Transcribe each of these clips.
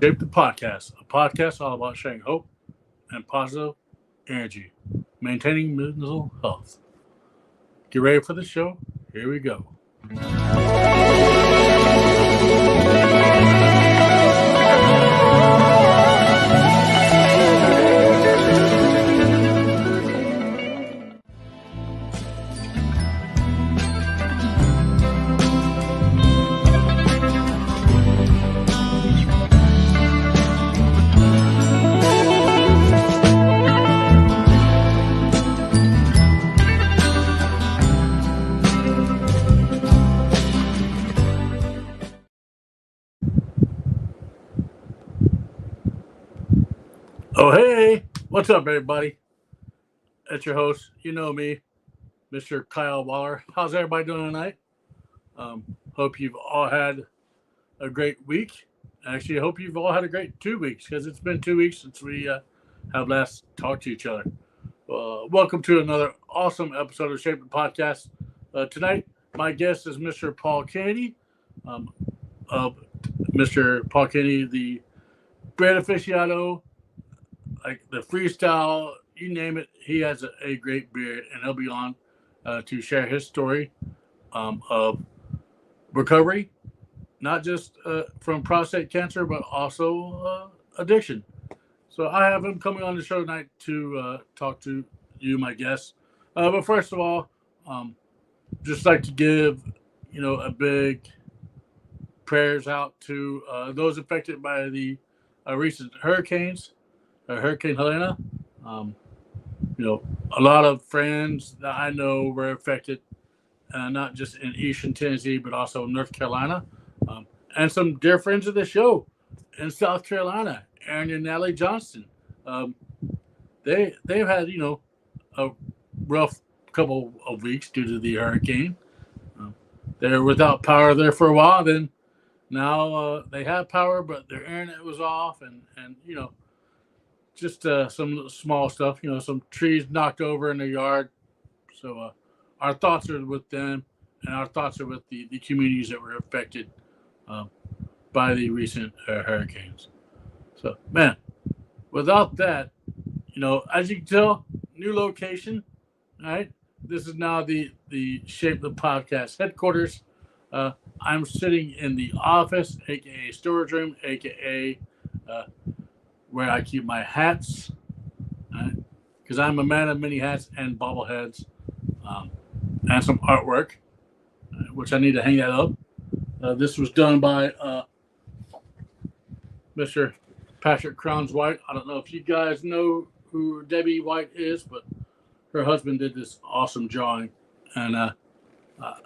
Shape the Podcast, a podcast all about sharing hope and positive energy, maintaining mental health. Get ready for the show. Here we go. Oh, hey, what's up, everybody? It's your host. You know me, Mr. Kyle Waller. How's everybody doing tonight? Hope you've all had a great week. Actually, I hope you've all had a great 2 weeks because it's been 2 weeks since we have last talked to each other. Welcome to another awesome episode of Shape the Podcast. Tonight, my guest is Mr. Paul Kennedy. Um, of Mr. Paul Kennedy, the great aficionado, like the freestyle, you name it. He has a great beard, and he'll be on to share his story of recovery, not just from prostate cancer, but also addiction. So I have him coming on the show tonight to talk to you, my guest. But first of all, um, just like to give a big prayers out to those affected by the recent hurricanes, Hurricane Helena. Um, a lot of friends that I know were affected, not just in Eastern Tennessee, but also North Carolina, and some dear friends of the show in South Carolina, Aaron and Natalie Johnston. Um, they've had a rough couple of weeks due to the hurricane. Um, they're without power there for a while. Then now they have power, but their internet was off, and just some small stuff. Some trees knocked over in the yard. So our thoughts are with them, and our thoughts are with the communities that were affected um, by the recent hurricanes. So, man, without that, as you can tell, new location. All right, this is now the Shape the Podcast headquarters. Uh, I'm sitting in the office, aka storage room, aka uh, where I keep my hats, because I'm a man of many hats and bobbleheads, um, and some artwork, which I need to hang that up. This was done by Mr. Patrick Crowns White. I don't know if you guys know who Debbie White is, but her husband did this awesome drawing, and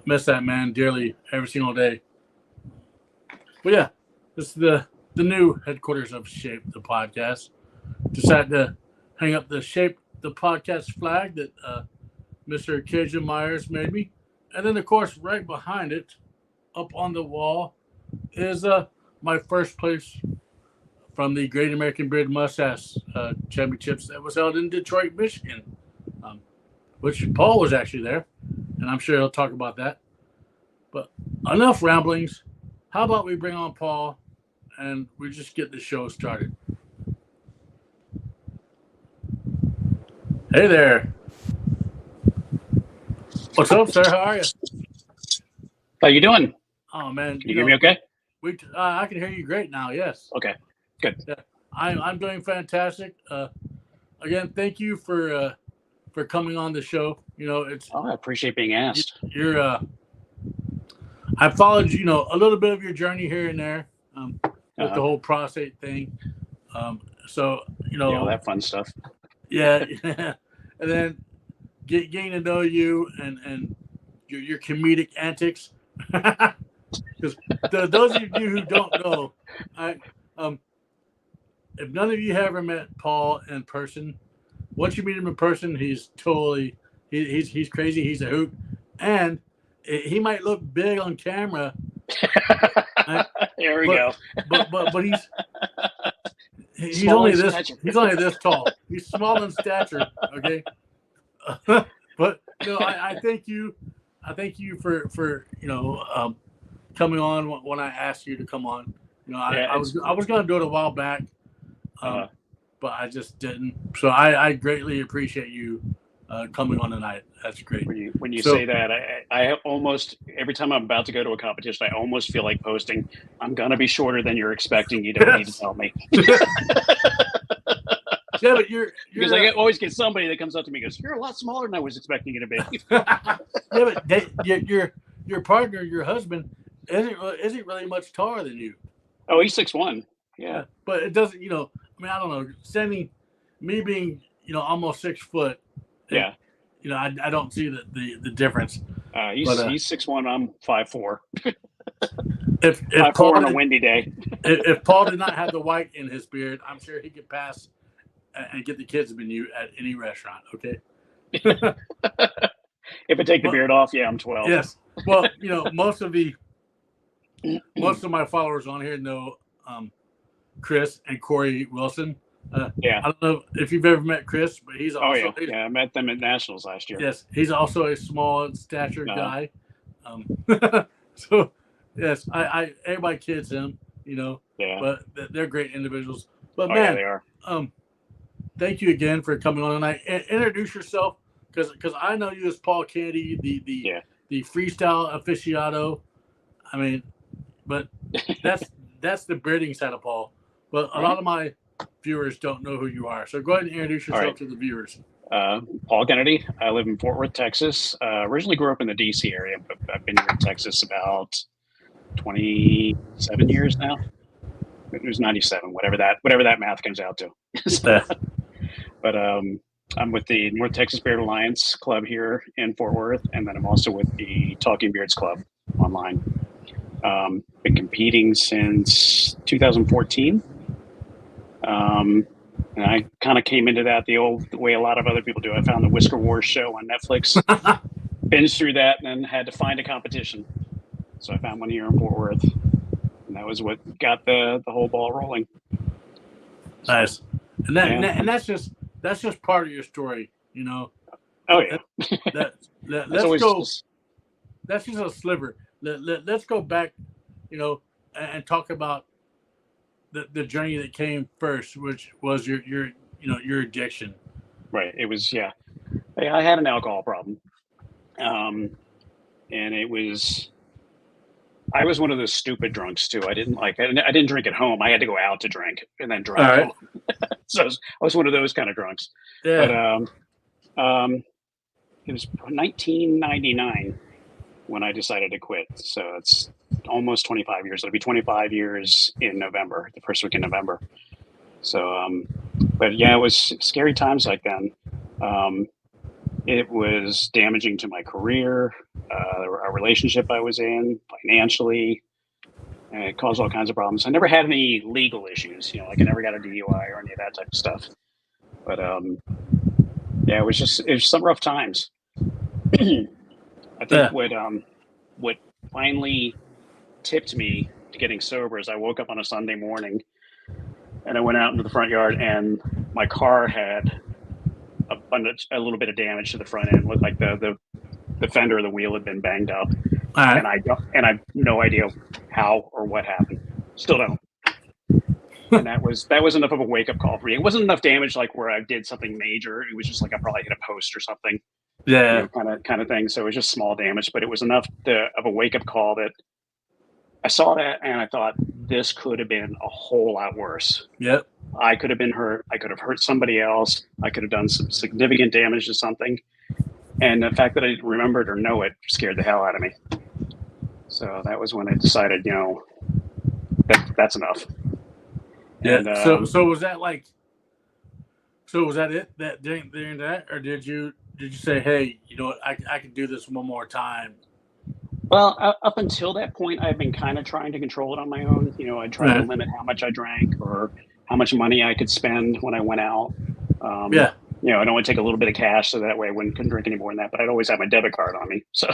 miss that man dearly every single day. But yeah, this is the new headquarters of Shape the Podcast. Decided to hang up the Shape the Podcast flag that Mr. Cajun Myers made me, and then of course right behind it, up on the wall, is my first place from the Great American Beard Mustache Championships that was held in Detroit, Michigan, um, which Paul was actually there, and I'm sure he'll talk about that. But enough ramblings. How about we bring on Paul and we just get the show started? Hey there. What's up, sir? How are you? How you doing? Oh man, Can you hear me okay? I can hear you great now. Yes. Okay, good. Yeah, I'm doing fantastic. Again, thank you for coming on the show. It's Oh, I appreciate being asked. you're I followed a little bit of your journey here and there with the Uh-huh. whole prostate thing. So All that fun stuff. yeah, and then getting to know you and your comedic antics. Because those of you who don't know, if none of you have ever met Paul in person, once you meet him in person, he's totally he's crazy. He's a hoot, and he might look big on camera. Here we but, go. but he's Small only in this stature. he's only this tall. He's small in stature. Okay, but I thank you. I thank you for coming on when I asked you to come on. You know, Yeah, I was gonna do it a while back, uh, but I just didn't. So I greatly appreciate you coming on tonight. That's great. when you So say that, I almost every time I'm about to go to a competition, I almost feel like posting. I'm gonna be shorter than you're expecting. You don't need to yes. tell me. Yeah, but you're Because I always get somebody that comes up to me and goes, "You're a lot smaller than I was expecting you to be." yeah, but your partner, your husband, isn't really much taller than you. Oh, he's 6'1". Yeah, But it doesn't. You know, I mean, I don't know. Sending me being almost 6 foot. yeah. I don't see the difference. He's 6'1". I'm 5'4". If 5'4" on a windy day. if Paul did not have the white in his beard, I'm sure he could pass and get the kids menu at any restaurant. Okay. If I take the beard off, yeah, I'm 12. Yes. Well, most of my followers on here know Chris and Corey Wilson. Yeah. I don't know if you've ever met Chris, but he's also I met them at Nationals last year. Yes, he's also a small stature guy. So yes, I everybody kids him, Yeah. but they're great individuals. But yeah, man, they are. Thank you again for coming on tonight. Introduce yourself, because I know you as Paul Kennedy, the freestyle aficionado. I mean, but that's the breeding side of Paul. But a lot of my viewers don't know who you are. So go ahead and introduce yourself to the viewers. Paul Kennedy. I live in Fort Worth, Texas. Originally grew up in the DC area, but I've been here in Texas about 27 years now. It was 97, whatever that math comes out to. But I'm with the North Texas Beard Alliance Club here in Fort Worth, and then I'm also with the Talking Beards Club online. Been competing since 2014. And I kind of came into that the way a lot of other people do. I found the Whisker Wars show on Netflix, binged through that, and then had to find a competition. So I found one here in Fort Worth, and that was what got the whole ball rolling. Nice, and that's just part of your story, Oh yeah. Let's go. That's just a sliver. Let's go back, and talk about the journey that came first, which was your addiction. Right. It was I had an alcohol problem, and I was one of those stupid drunks too. I didn't drink at home. I had to go out to drink and then drink at home. So I was one of those kind of drunks. Yeah. But it was 1999 when I decided to quit. So it's almost 25 years. It'll be 25 years in November, the first week in November. So, but yeah, it was scary times like then. It was damaging to my career, a relationship I was in, financially. And it caused all kinds of problems. I never had any legal issues, like I never got a DUI or any of that type of stuff. But it was some rough times. I think what finally tipped me to getting sober is I woke up on a Sunday morning and I went out into the front yard and my car had a little bit of damage to the front end. It looked like the fender of the wheel had been banged up. And I have no idea how or what happened. Still don't. And that was enough of a wake up call for me. It wasn't enough damage like where I did something major. It was just like I probably hit a post or something. Yeah. Kind of thing. So it was just small damage, but it was enough of a wake up call that I saw that and I thought this could have been a whole lot worse. Yep. I could have been hurt. I could have hurt somebody else. I could have done some significant damage to something. And the fact that I didn't remember it or know it scared the hell out of me. So that was when I decided, that's enough. Yeah. And, so was that it that during that, or did you say, hey, I can do this one more time? Well, up until that point, I've been kind of trying to control it on my own. I tried to limit how much I drank or how much money I could spend when I went out. I don't want to take a little bit of cash so that way I couldn't drink any more than that. But I'd always have my debit card on me, so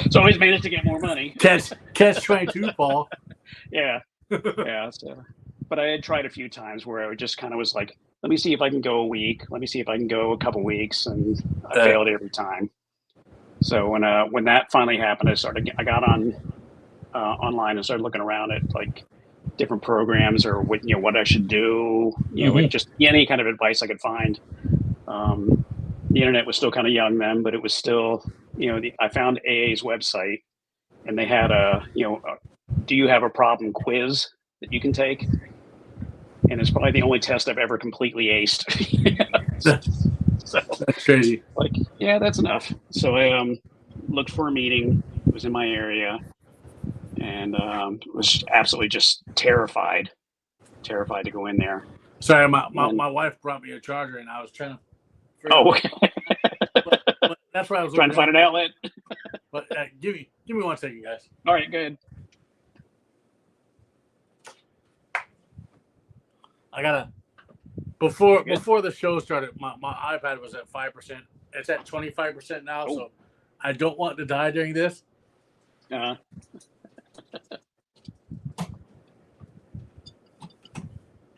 so I always managed to get more money. Catch 22, Paul. Yeah. So, but I had tried a few times where I just kind of was like, let me see if I can go a week. Let me see if I can go a couple weeks, and I failed every time. So when that finally happened, I got on online and started looking around at like different programs or what I should do, just any kind of advice I could find. The internet was still kind of young then, but it was still, I found AA's website, and they had do you have a problem quiz that you can take? And it's probably the only test I've ever completely aced. So that's crazy. Like, yeah, that's enough. So I looked for a meeting. It was in my area, and was absolutely just terrified to go in there. Sorry, my wife brought me a charger, and I was trying to. Okay. But that's what I was trying to find an outlet. But give me 1 second, guys. All right, go ahead. I gotta before the show started, my iPad was at 5%. It's at 25% now, so I don't want to die during this. Uh-huh.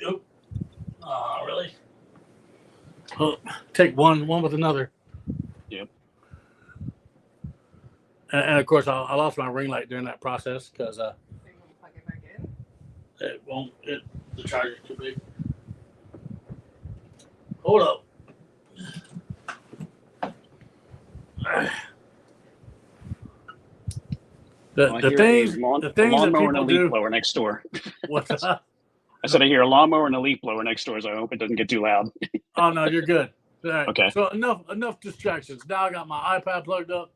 Yep. Oh, really? Oh, take one with another. Yep. And of course, I lost my ring light during that process because Plug it back in? it won't. The charger's too big. Hold up. The things that lawnmower and a people leaf do. blower next door. What's up? I said I hear a lawnmower and a leaf blower next door, so I hope it doesn't get too loud. Oh no, you're good. All right. Okay. So enough distractions. Now I got my iPad plugged up.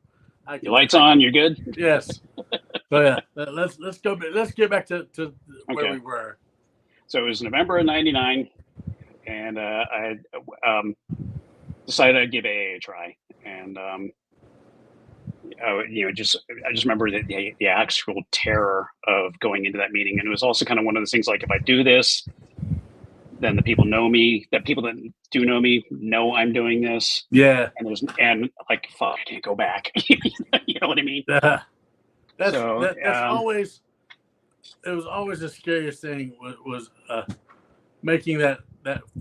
Your lights on. You're good. Yes. So yeah, let's go. Let's get back to where we were. So it was November of '99, and I decided I'd give AA a try, and I just remember the actual terror of going into that meeting, and it was also kind of one of those things like, if I do this, then the people know me. That people that do know me know I'm doing this. Yeah. And like, fuck, I can't go back. You know what I mean? That's always. It was always the scariest thing was making that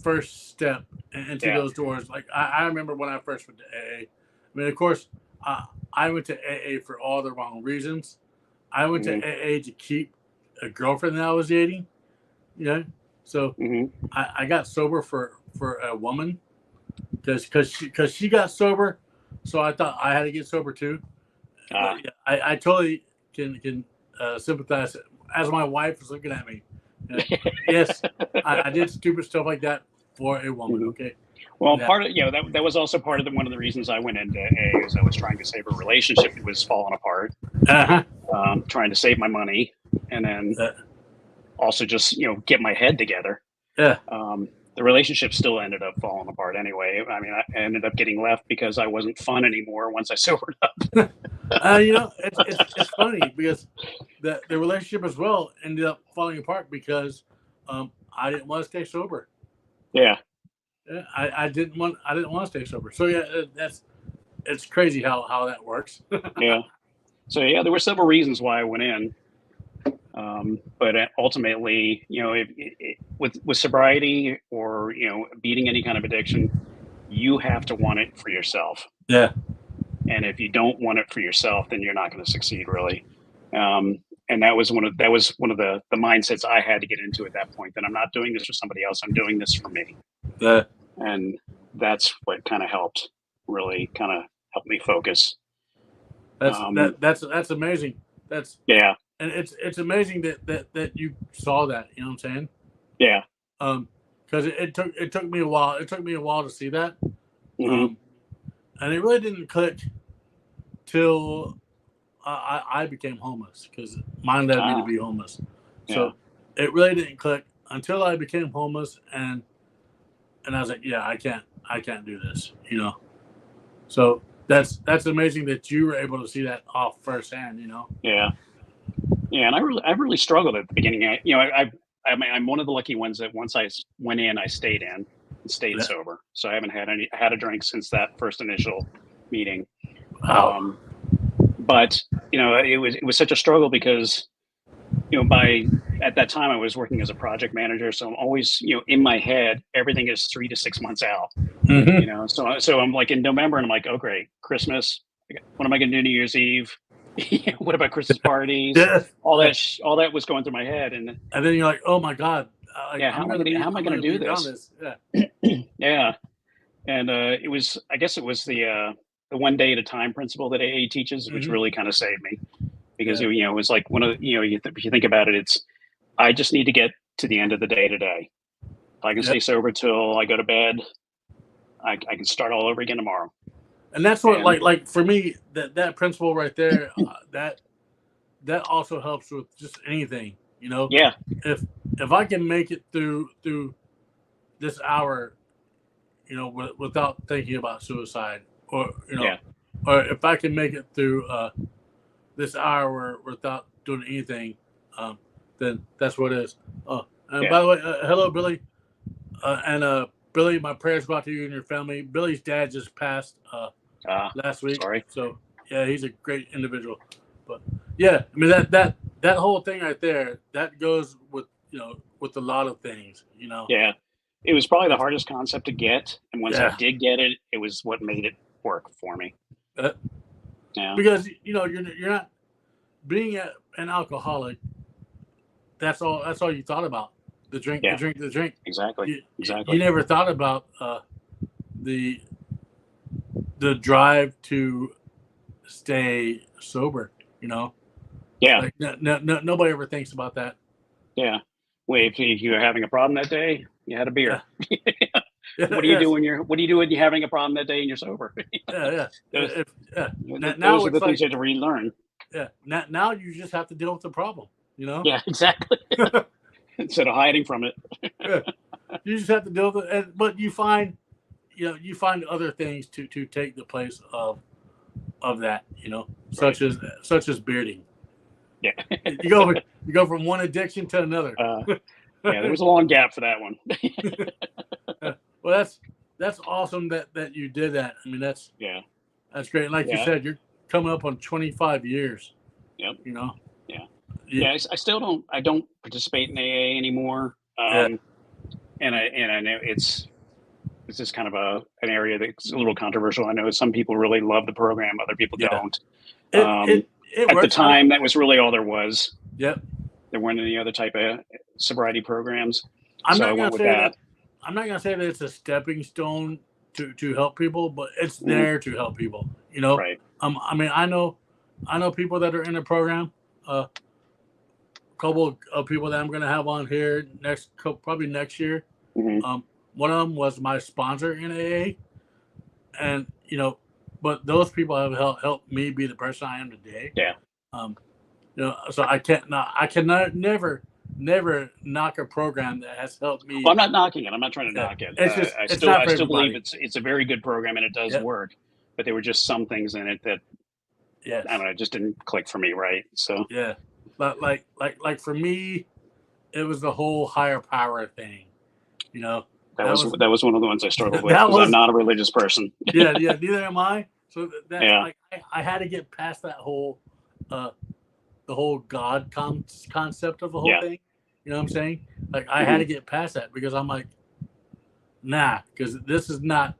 first step into those doors. Like I remember when I first went to AA. I mean, of course, I went to AA for all the wrong reasons. I went to AA to keep a girlfriend that I was dating. So I got sober for a woman because she got sober, so I thought I had to get sober too. I totally can sympathize. As my wife was looking at me, yes, I did stupid stuff like that for a woman. Okay. Well, part of that was also part of one of the reasons I went into AA, is I was trying to save a relationship that was falling apart, trying to save my money, and then also just get my head together. Yeah. The relationship still ended up falling apart anyway. I mean, I ended up getting left because I wasn't fun anymore once I sobered up. It's funny because the relationship as well ended up falling apart because I didn't want to stay sober. Yeah. I didn't want to stay sober. So yeah, it's crazy how that works. Yeah. So yeah, there were several reasons why I went in. But ultimately, with sobriety or beating any kind of addiction, you have to want it for yourself. Yeah. And if you don't want it for yourself, then you're not going to succeed, really. And that was one of the mindsets I had to get into at that point. That I'm not doing this for somebody else. I'm doing this for me. Yeah. And that's what kind of helped me focus. That's amazing. Yeah. And it's amazing that you saw that. You know what I'm saying? Yeah. Because it took me a while. It took me a while to see that. Mm-hmm. And it really didn't click till I became homeless, because mine led me to be homeless. So it really didn't click until I became homeless, and I was like, yeah, I can't do this. So that's amazing that you were able to see that off firsthand. Yeah. Yeah, and I really struggled at the beginning. I'm one of the lucky ones that once I went in, I stayed in and stayed sober. So I haven't had a drink since that first initial meeting. Wow. But it was such a struggle because at that time I was working as a project manager, so I'm always in my head everything is 3 to 6 months out. Mm-hmm. So I'm like in November and I'm like, oh great, Christmas. What am I going to do New Year's Eve? What about Christmas parties? Yeah. All that was going through my head, and then you're like, oh my God. how am I going to do this? Yeah. Yeah. And I guess it was the one day at a time principle that AA teaches, which really kind of saved me, because it was like one of if you think about it, it's I just need to get to the end of the day today. If I can stay sober till I go to bed, I can start all over again tomorrow. And that's what like for me, that principle right there, that also helps with just anything, Yeah. If I can make it through this hour, without thinking about suicide, or or if I can make it through this hour without doing anything, then that's what it is. And by the way, hello, Billy, and Billy, my prayers go out to you and your family. Billy's dad just passed last week. Sorry. So yeah, he's a great individual. But yeah, I mean that whole thing right there, that goes with with a lot of things, Yeah, it was probably the hardest concept to get, and once I did get it, it was what made it work for me. Yeah, because you're not being an alcoholic. That's all you thought about. The drink, the drink. Exactly. You never thought about the drive to stay sober. Yeah. Like, nobody ever thinks about that. Yeah. Wait, if you were having a problem that day, you had a beer. Yeah. What do you do when you're having a problem that day and you're sober? Yeah. Those Now are the things you have to relearn. Yeah. Now you just have to deal with the problem. Yeah, exactly. Instead of hiding from it. Yeah. You just have to deal with it, but you find other things to take the place of that, such as bearding. Yeah. You go from one addiction to another. Yeah, there was a long gap for that one. Well, that's awesome that you did that. I mean, that's great. And like you said, you're coming up on 25 years. Yep. Yeah. I still don't participate in AA anymore. And I know it's just kind of an area that's a little controversial. I know some people really love the program, other people don't. At the time, that was really all there was. Yep. There weren't any other type of sobriety programs. I'm not going to say that it's a stepping stone to help people, but it's there to help people. Right. I mean, I know people that are in the program. A couple of people that I'm going to have on here probably next year. Mm-hmm. One of them was my sponsor in AA, and but those people have helped me be the person I am today. Yeah. So I cannot never knock a program that has helped me. Well, I'm not knocking it. I'm not trying to knock it. I still believe it's a very good program and it does work, but there were just some things in it that I don't know, it just didn't click for me, right? So yeah, but like for me, it was the whole higher power thing. That was one of the ones I struggled with because I'm not a religious person. yeah, neither am I. So I had to get past that whole the whole God concept of the whole thing. You know what I'm saying? Like I had to get past that because I'm like, nah, because this is not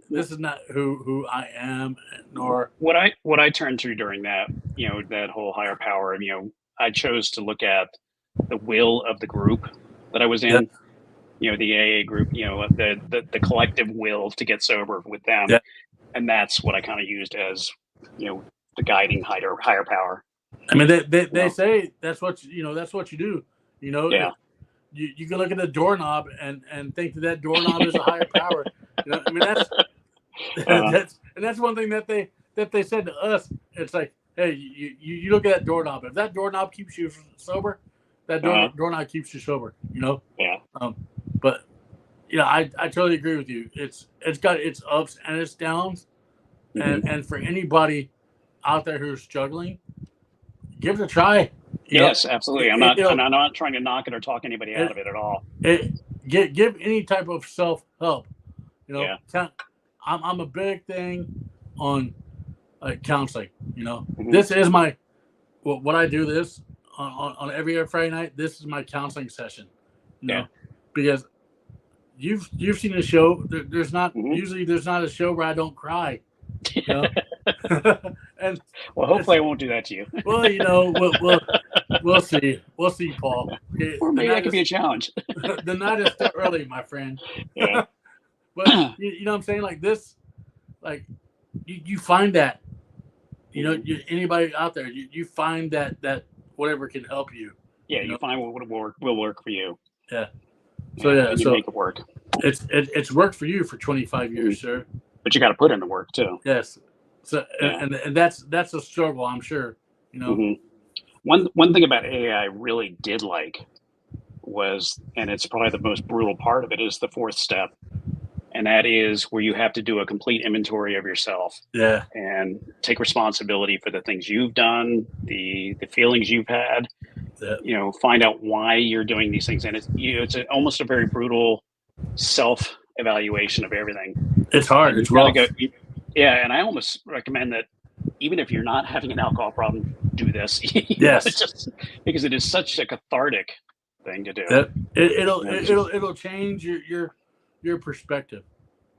this is not who I am, nor what I turned to during that that whole higher power. I chose to look at the will of the group that I was in. The AA group, the collective will to get sober with them. And that's what I kind of used as, the guiding higher power. I mean, they say that's what that's what you do. Yeah. You can look at the doorknob and think that doorknob is a higher power. I mean that's one thing that they said to us. It's like, hey, you look at that doorknob. If that doorknob keeps you sober, that doorknob keeps you sober. Yeah. But I totally agree with you. It's got its ups and its downs, and for anybody out there who's struggling, give it a try. Yes, absolutely. I'm not trying to knock it or talk anybody out of it at all. Give any type of self help. I'm a big thing on counseling. This is my what I do this on every Friday night. This is my counseling session. Because you've seen the show. There's not usually there's not a show where I don't cry. And Well, hopefully I won't do that to you. well, we'll see. We'll see, Paul. Okay, Or maybe that could be a challenge. the night is still early, my friend. Yeah. But you know what I'm saying? Like this, like you find that, anybody out there, you find that whatever can help you. Yeah, you find what will work for you. Yeah. So and you make it work. It's worked for you for 25 years, sir. But you got to put in the work too. Yes. So and that's a struggle, I'm sure. One thing about AA I really did like was, and it's probably the most brutal part of it, is the fourth step. And that is where you have to do a complete inventory of yourself. Yeah. And take responsibility for the things you've done, the feelings you've had. Yeah. Find out why you're doing these things, and it's almost a very brutal self-evaluation of everything. It's hard. It's rough. And I almost recommend that even if you're not having an alcohol problem, do this. Yes. Just because it is such a cathartic thing to do. It'll change your perspective.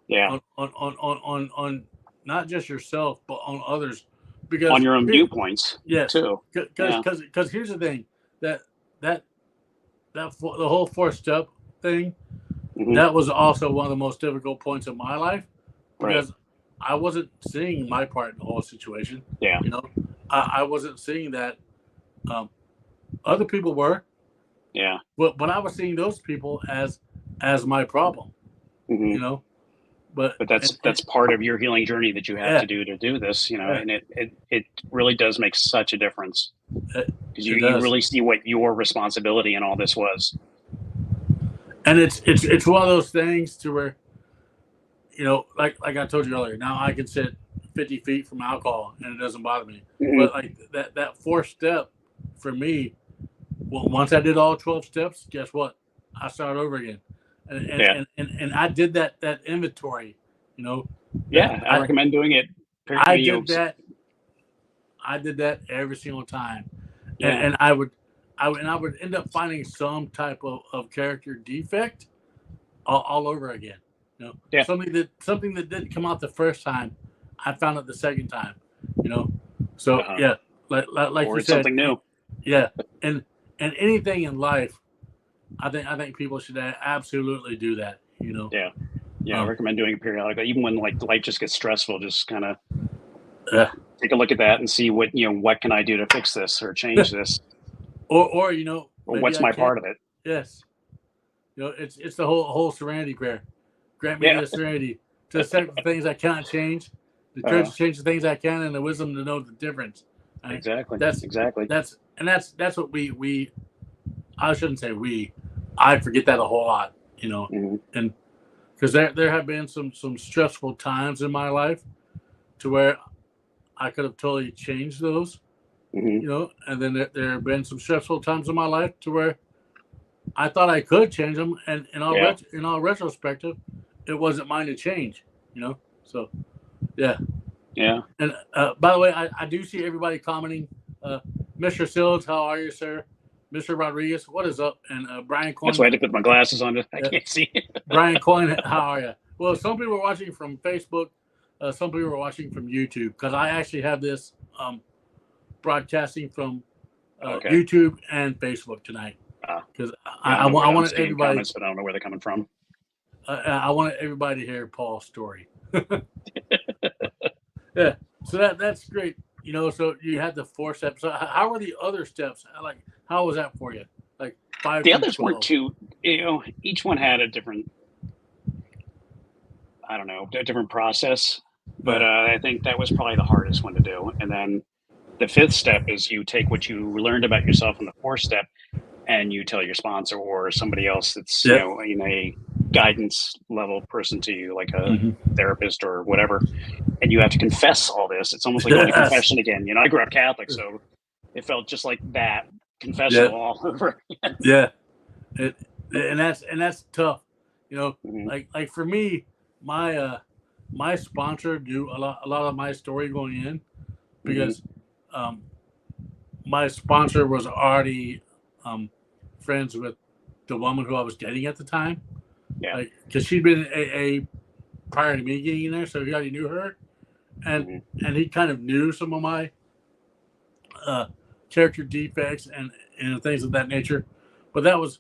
Yeah. On not just yourself, but on others, because on your own viewpoints. Yes. Too. Because here's the thing, that the whole fourth step thing, that was also one of the most difficult points of my life, because I wasn't seeing my part in the whole situation. Yeah. I wasn't seeing that. Other people were. Yeah. But I was seeing those people as my problem. But that's part of your healing journey that you have to do this, and it really does make such a difference, because you really see what your responsibility in all this was. And it's one of those things to where, like I told you earlier, now I can sit 50 feet from alcohol and it doesn't bother me. But like that fourth step for me, well, once I did all 12 steps, guess what? I started over again. And I did that inventory, I recommend doing it. I did that every single time. And I would end up finding some type of character defect all over again. Something that didn't come out the first time, I found it the second time. So like or you said, something new. Yeah, and anything in life, I think people should absolutely do that. I recommend doing it periodically, even when like life just gets stressful. Just kind of take a look at that and see what can I do to fix this or change this, or what's my part of it. Yes, it's the whole serenity prayer. Grant me the serenity to accept the things I cannot change, the courage to change the things I can, and the wisdom to know the difference. Exactly. That's what we. I shouldn't say we. I forget that a whole lot, and because there have been some stressful times in my life, to where I could have totally changed those, and then there have been some stressful times in my life to where I thought I could change them, and in all retrospective, it wasn't mine to change, So, yeah. And by the way, I do see everybody commenting. Mr. Sills, how are you, sir? Mr. Rodriguez, what is up? And Brian Coyne. That's why I had to put my glasses on. I can't see. Brian Coyne, how are you? Well, some people are watching from Facebook. Some people are watching from YouTube, because I actually have this broadcasting from YouTube and Facebook tonight. Because I wanted everybody. Comments, but I don't know where they're coming from. I wanted everybody to hear Paul's story. Yeah, so that's great. So you had the 4 steps. So how were the other steps? Like, how was that for you? Like 5. The others weren't too. Each one had a different. I don't know, a different process. But I think that was probably the hardest one to do. And then the 5th step is you take what you learned about yourself in the 4th step, and you tell your sponsor or somebody else that's in a guidance level person to you, like a therapist or whatever, and you have to confess all this. It's almost like going to confession again. I grew up Catholic, so it felt just like that confession all over again. Yeah, and that's tough. Like for me, my sponsor knew a lot of my story going in, because my sponsor was already friends with the woman who I was dating at the time. Yeah, because she'd been a prior to me getting in there, so he already knew her. and he kind of knew some of my character defects and things of that nature. But that was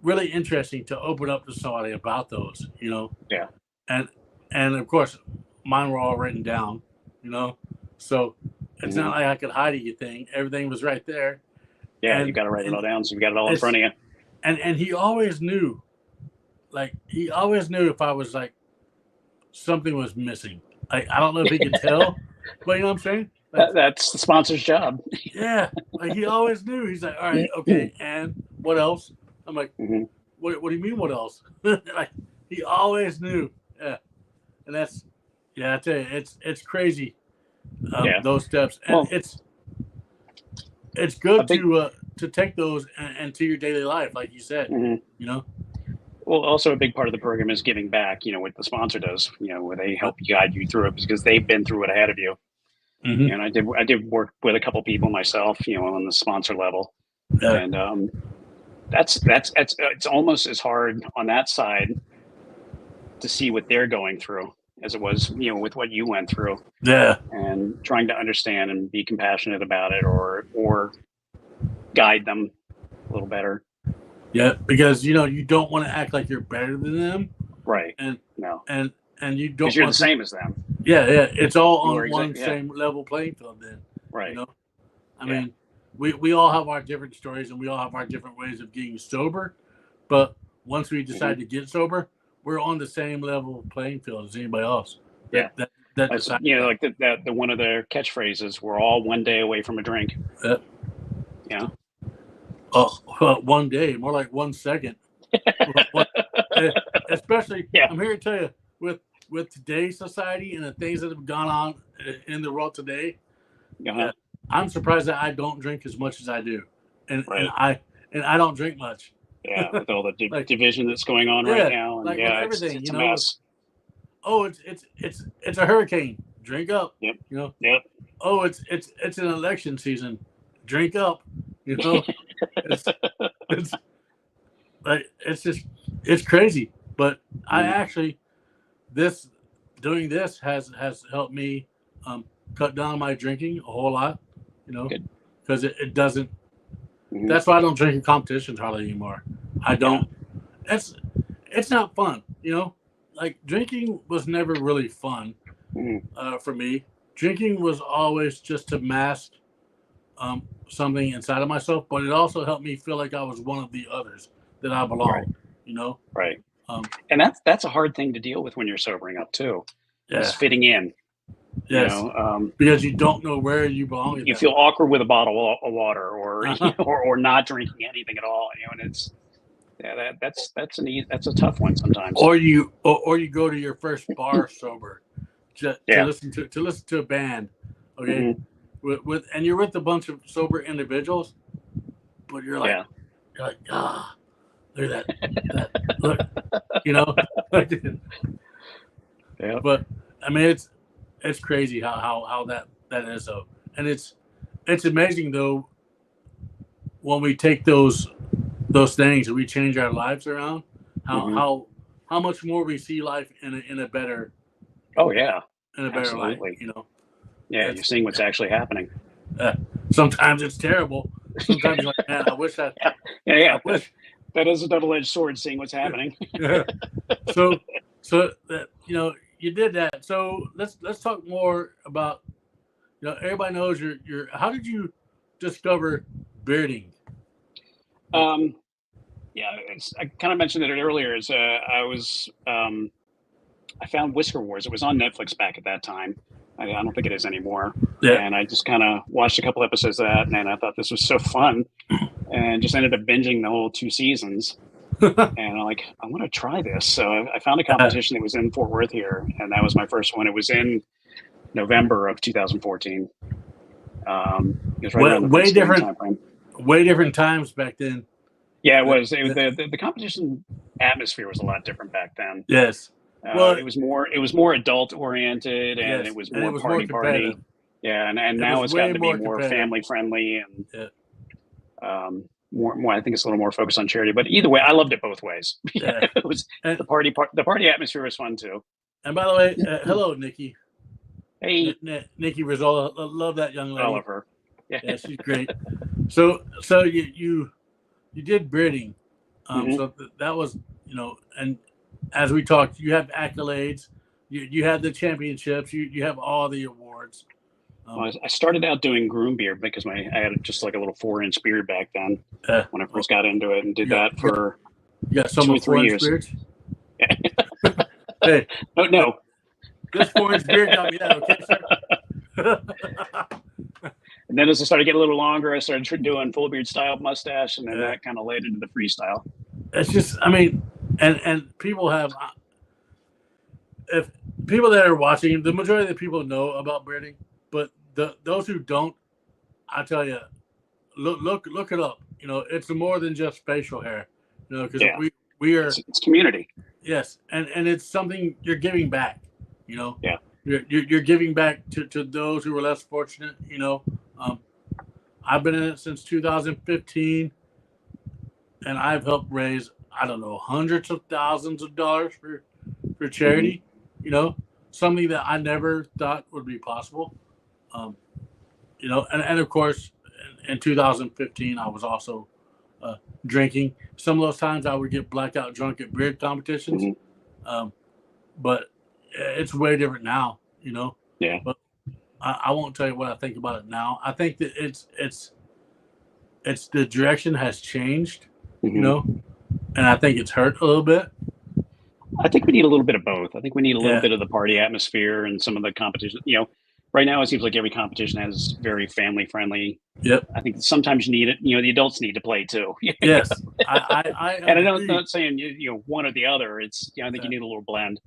really interesting to open up to somebody about those, Yeah. And of course, mine were all written down, so it's not like I could hide anything. Everything was right there. Yeah, you got to write it all down, so you got it all in front of you. And he always knew, if I was like something was missing. Like, I don't know if he could tell, but you know what I'm saying? Like, that's the sponsor's job. Yeah, like he always knew. He's like, all right, okay, and what else? I'm like, what do you mean, what else? Like, he always knew. Yeah, and that's, I tell you, it's crazy. Those steps, and Well, it's good to take those and to your daily life, like you said. Well, also a big part of the program is giving back. What the sponsor does. Where they help guide you through it because they've been through it ahead of you. And I did work with a couple people myself, on the sponsor level, and it's almost as hard on that side to see what they're going through as it was, with what you went through. Yeah, and trying to understand and be compassionate about it, or guide them a little better. Yeah, because you don't want to act like you're better than them, right? And no, and you don't. Because you're the same as them. Yeah, it's all on one same level playing field then. Right. I mean, we all have our different stories and we all have our different ways of getting sober, but once we decide to get sober, we're on the same level playing field as anybody else. Like the one of their catchphrases, we're all one day away from a drink. Yeah. Oh, one day, more like 1 second. Especially, I'm here to tell you, with today's society and the things that have gone on in the world today, I'm surprised that I don't drink as much as I do, and I don't drink much. Yeah, with all the division that's going on right now, and everything, it's a mess. It's a hurricane. Drink up. Yep. Yep. Oh, it's an election season. Drink up. It's crazy. But I actually doing this has helped me cut down my drinking a whole lot, because it doesn't. That's why I don't drink in competitions hardly anymore. I don't. It's not fun, Like, drinking was never really fun for me. Drinking was always just to mask something inside of myself, but it also helped me feel like I was one of the others, that I belonged. Right. And that's a hard thing to deal with when you're sobering up too. Is fitting in. Yes. Because you don't know where you belong. You feel awkward with a bottle of water, or or not drinking anything at all. And it's that's a tough one sometimes. Or you go to your first bar sober, to listen to a band, okay, and you're with a bunch of sober individuals, but you're like, look at that look, Yeah. But I mean, it's crazy how that is though, and it's amazing though when we take those things and we change our lives around, how much more we see life in a better. Oh yeah. In a better light, Yeah, you're seeing what's actually happening. Sometimes it's terrible. Sometimes you're like, man, I wish I. Yeah. That is a double-edged sword, seeing what's happening. Yeah. So that you did that. So let's talk more about. Everybody knows your. How did you discover bearding? I kind of mentioned it earlier. I found Whisker Wars. It was on Netflix back at that time. I don't think it is anymore. Yeah. And I just kind of watched a couple episodes of that, and I thought this was so fun, and just ended up binging the whole 2 seasons. And I'm like, I want to try this. So I found a competition that was in Fort Worth here, and that was my first one. It was in November of 2014. It was right around the way different time frame. Way different times back then. Yeah, it was. The competition atmosphere was a lot different back then. Yes. Well, it was more adult oriented, and it was more party. Yeah, and now it's gotten to be more family friendly, and more. I think it's a little more focused on charity. But either way, I loved it both ways. Yeah. It was the party atmosphere was fun too. And by the way, hello, Nikki. Hey, Nikki Rizzola. Love that young lady. I love her. Yeah, she's great. So you did breeding. Mhm. So that was, and as we talked, you have accolades, you have the championships, you have all the awards. Well, I started out doing groom beard because I had just like a little 4-inch beard back then when I first got into it, and did that for you got some 2 or 3 years. Beards? Hey, no. This 4-inch beard got me that, okay, sir? And then as I started getting a little longer, I started doing full beard style mustache, and then that kind of led into the freestyle. It's just, I mean, and people have, if people that are watching, the majority of the people know about breeding, but those who don't, I tell you, look it up. It's more than just facial hair. Because we are, it's community. Yes, and it's something you're giving back. Yeah. You're giving back to those who were less fortunate. I've been in it since 2015, and I've helped raise, I don't know, hundreds of thousands of dollars for charity. Something that I never thought would be possible. And of course, in 2015, I was also drinking. Some of those times I would get blackout drunk at beard competitions. But it's way different now, Yeah. But I won't tell you what I think about it now. I think that it's the direction has changed, and I think it's hurt a little bit. I think we need a little bit of both. I think we need a little bit of the party atmosphere and some of the competition. Right now it seems like every competition has very family friendly. Yep. I think sometimes you need it. The adults need to play too. Yes. I and I'm not saying one or the other. It's I think you need a little blend.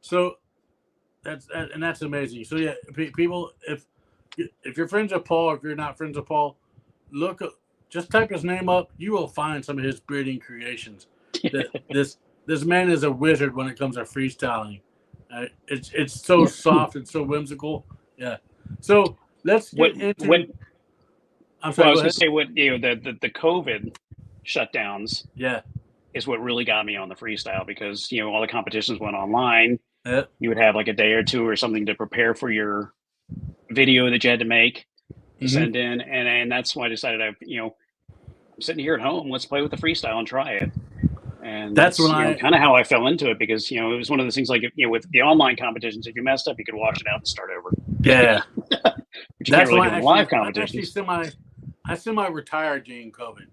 So that's amazing. So yeah, people, if you're friends with Paul, if you're not friends with Paul, just type his name up. You will find some of his breeding creations. This man is a wizard when it comes to freestyling. It's so soft and so whimsical. Yeah. So let's get into. I'm sorry. I was going to say the COVID shutdowns. Yeah. Is what really got me on the freestyle because all the competitions went online. Yeah. You would have like a day or two or something to prepare for your video that you had to make to send in, and that's why I decided I'm sitting here at home. Let's play with the freestyle and try it. And that's when kind of how I fell into it because it was one of those things like with the online competitions, if you messed up, you could wash it out and start over. Yeah. But you can't really do live competitions. I semi-retired during COVID.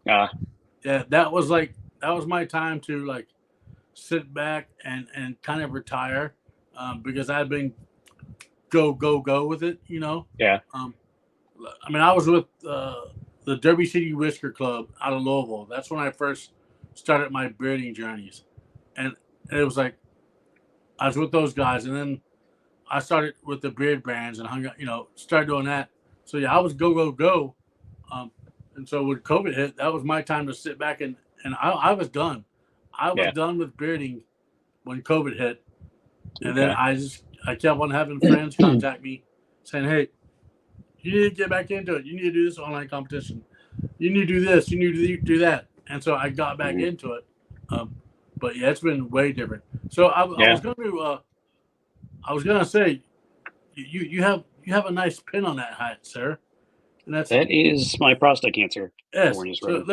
Yeah, that was my time to sit back and kind of retire because I'd been go with it, Yeah. I was with the Derby City Whisker Club out of Louisville. That's when I first started my breeding journeys, and it was I was with those guys, and then I started with the beard brands and hung out, started doing that. So yeah, I was go, and so when COVID hit, that was my time to sit back and I was done. I was done with bearding when COVID hit, and then I kept on having friends contact me saying, "Hey, you need to get back into it. You need to do this online competition. You need to do this. You need to do that." And so I got back into it. But yeah, it's been way different. So I was going to say, you have a nice pin on that hat, sir. And that is my prostate cancer. Yes. So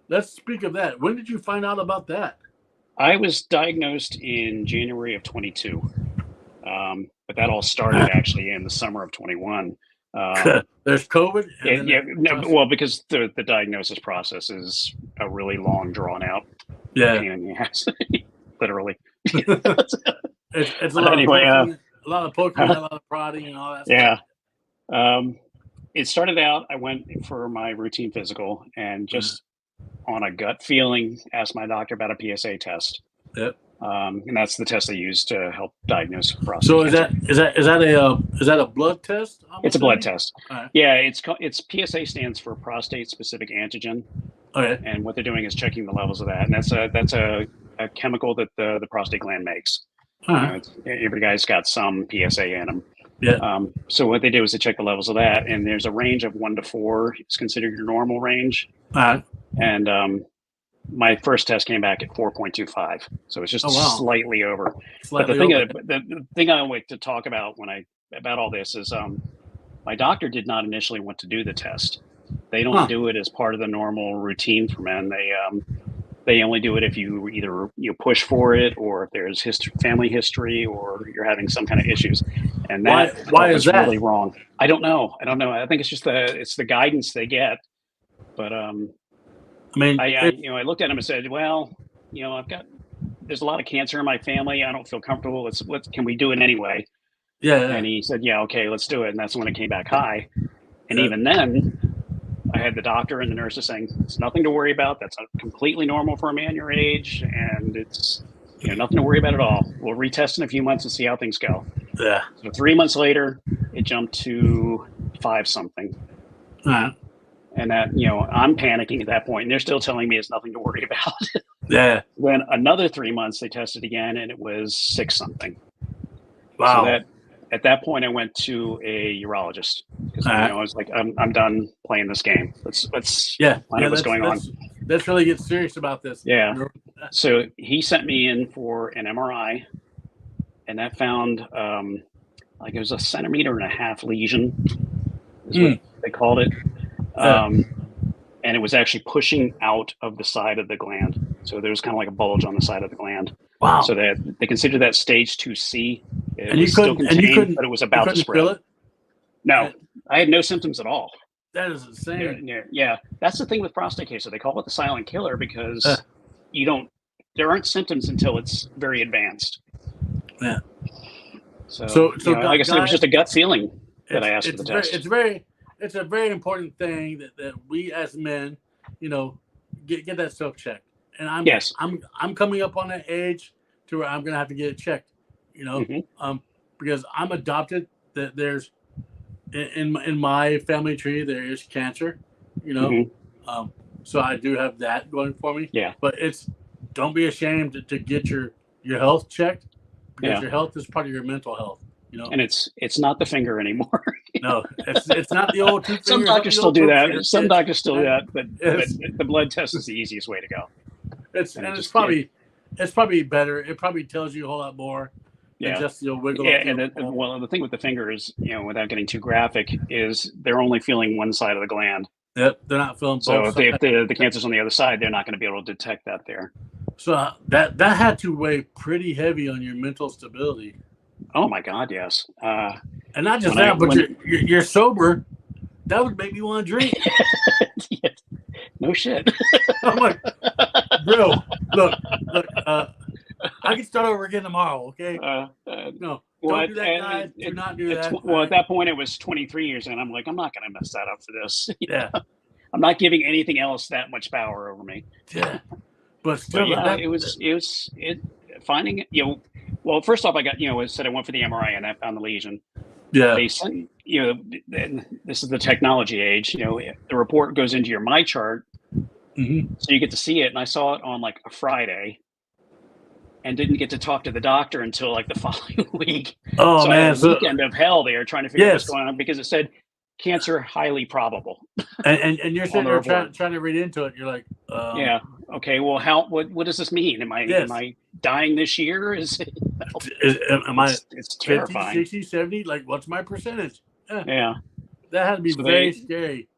let's speak of that. When did you find out about that? I was diagnosed in January of 22. But that all started actually in the summer of 21. There's COVID. Because the diagnosis process is a really long, drawn out pain in the ass, literally. it's a lot of poking, a lot of prodding, and all that stuff. Yeah. It started out, I went for my routine physical and just on a gut feeling, asked my doctor about a PSA test. Yep. And that's the test they use to help diagnose prostate So cancer. is that a blood test? It's a blood test. Right. Yeah, it's PSA stands for prostate specific antigen. Okay. And what they're doing is checking the levels of that, and that's a chemical that the prostate gland makes. Every guy's got some PSA in them. Yeah. So what they do is they check the levels of that, and there's a range of 1 to 4. It's considered your normal range. And my first test came back at 4.25, so it's just slightly over. Slightly but the thing I like to talk about about all this is my doctor did not initially want to do the test. They don't do it as part of the normal routine for men. They only do it if you either push for it, or if there's family history, or you're having some kind of issues. And that why is that really wrong? I don't know. I think it's just the guidance they get. But I looked at him and said, well, there's a lot of cancer in my family. I don't feel comfortable. Can we do it anyway? Yeah. And he said, yeah, okay, let's do it. And that's when it came back high. And even then, I had the doctor and the nurses saying, it's nothing to worry about. That's completely normal for a man your age. And it's nothing to worry about at all. We'll retest in a few months and see how things go. Yeah. So 3 months later, it jumped to 5 something. And that, I'm panicking at that point, and they're still telling me it's nothing to worry about. Yeah. Then another 3 months, they tested again, and it was 6 something. Wow. So at that point, I went to a urologist because I was like, I'm done playing this game. Let's find out what's going on. Let's really get serious about this. Yeah. So he sent me in for an MRI, and that found it was 1.5 centimeter lesion, is what they called it. And it was actually pushing out of the side of the gland. So there was kind of like a bulge on the side of the gland. Wow. So they considered that stage 2C. It and was you couldn't, still contained, but it was about to spread. Feel it? No, I had no symptoms at all. That is insane. Yeah. That's the thing with prostate cancer. They call it the silent killer because there aren't symptoms until it's very advanced. Yeah. So I guess it was just a gut feeling that I asked for the test. It's a very important thing that we as men, get that self checked. And I'm coming up on that age to where I'm gonna have to get it checked, because I'm adopted. That there's in my family tree there is cancer, so I do have that going for me. Yeah. But don't be ashamed to get your health checked, because your health is part of your mental health. And it's not the finger anymore. No, it's not the old 2 fingers. Some doctors still do that. Some doctors still do that, but the blood test is the easiest way to go. It's probably better. It probably tells you a whole lot more than just wiggle. Yeah, and the thing with the finger is, without getting too graphic, is they're only feeling one side of the gland. Yep, they're not feeling both. So if the cancer's on the other side, they're not going to be able to detect that there. So that had to weigh pretty heavy on your mental stability. Oh my God, yes. And not just that, but you're sober. That would make me want to drink. Yeah. No shit. I'm like, bro, look. I can start over again tomorrow. Okay. No, don't do that, guys. Do not do that. At that point, it was 23 years in. I'm like, I'm not going to mess that up for this. Yeah. I'm not giving anything else that much power over me. Yeah. But still, it was finding it. Well, first off, I got said I went for the MRI and I found the lesion. Yeah. They sent this is the technology age. The report goes into your MyChart, so you get to see it. And I saw it on like a Friday, and didn't get to talk to the doctor until like the following week. Oh so man, the weekend of hell. They are trying to figure out what's going on because it said cancer highly probable. And you're sitting there trying to read into it. You're like, yeah, okay. Well, what does this mean? Am I dying this year? It's terrifying. 50, 60, 70? Like, what's my percentage? Yeah. That had to be very scary.